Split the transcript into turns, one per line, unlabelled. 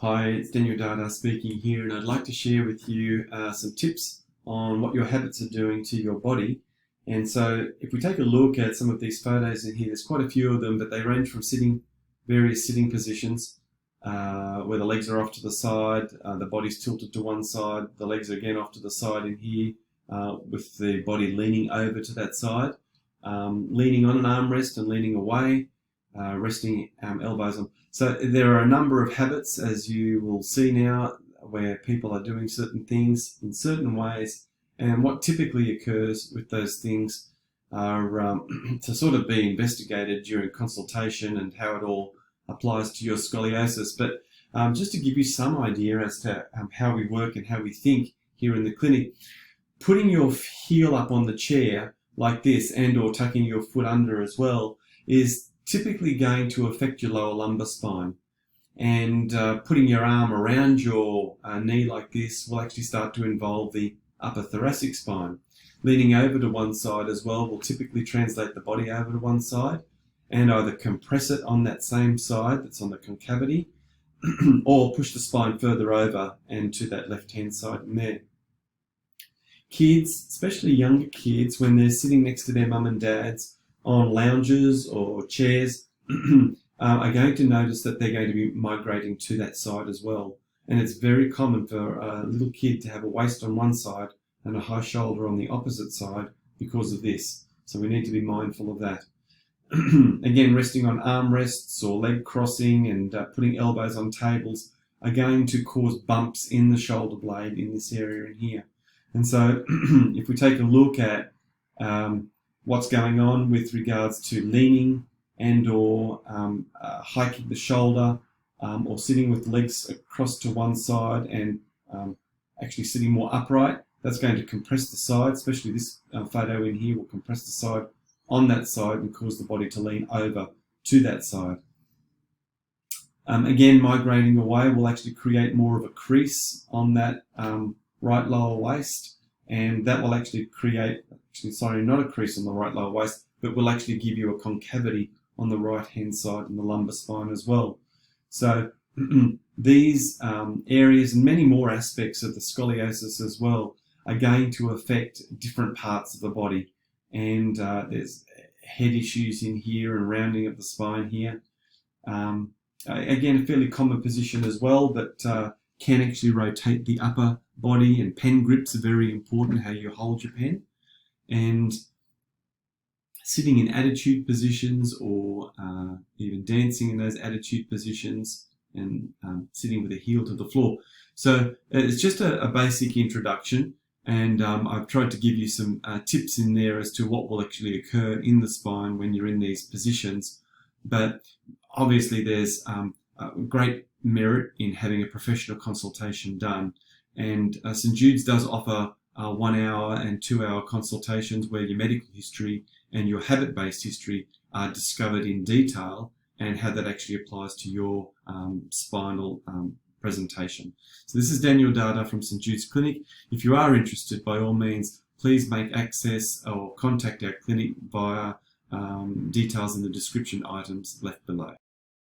Hi, it's Daniel Dada speaking here, and I'd like to share with you some tips on what your habits are doing to your body. And so if we take a look at some of these photos in here, there's quite a few of them, but they range from various sitting positions, where the legs are off to the side, the body's tilted to one side, the legs are again off to the side in here, with the body leaning over to that side, leaning on an armrest and leaning away, resting elbows on. So there are a number of habits, as you will see now, where people are doing certain things in certain ways, and what typically occurs with those things are to sort of be investigated during consultation and how it all applies to your scoliosis. But just to give you some idea as to how we work and how we think here in the clinic, putting your heel up on the chair like this and or tucking your foot under as well is typically going to affect your lower lumbar spine, and putting your arm around your knee like this will actually start to involve the upper thoracic spine. Leaning over to one side as well will typically translate the body over to one side and either compress it on that same side that's on the concavity or push the spine further over and to that left hand side in there. Kids, especially younger kids, when they're sitting next to their mum and dads on lounges or chairs, are going to notice that they're going to be migrating to that side as well. And it's very common for a little kid to have a waist on one side and a high shoulder on the opposite side because of this. So we need to be mindful of that. Again, resting on armrests or leg crossing and putting elbows on tables are going to cause bumps in the shoulder blade in this area in here. And so if we take a look at what's going on with regards to leaning and or hiking the shoulder, or sitting with legs across to one side and actually sitting more upright, that's going to compress the side, especially this photo in here will compress the side on that side and cause the body to lean over to that side. Again, migrating away will actually create more of a crease on that right lower waist, and that will actually create, not a crease on the right lower waist, but will actually give you a concavity on the right hand side in the lumbar spine as well. So these areas and many more aspects of the scoliosis as well are going to affect different parts of the body, and there's head issues in here and rounding of the spine here. Again, a fairly common position as well, but can actually rotate the upper body, and pen grips are very important, how you hold your pen, and sitting in attitude positions or even dancing in those attitude positions, and sitting with a heel to the floor. So it's just a basic introduction, and I've tried to give you some tips in there as to what will actually occur in the spine when you're in these positions. But obviously there's great merit in having a professional consultation done, and St Jude's does offer 1 hour and 2 hour consultations where your medical history and your habit-based history are discovered in detail, and how that actually applies to your spinal presentation. So this is Daniel Dada from St Jude's Clinic. If you are interested, by all means, please make access or contact our clinic via details in the description items left below.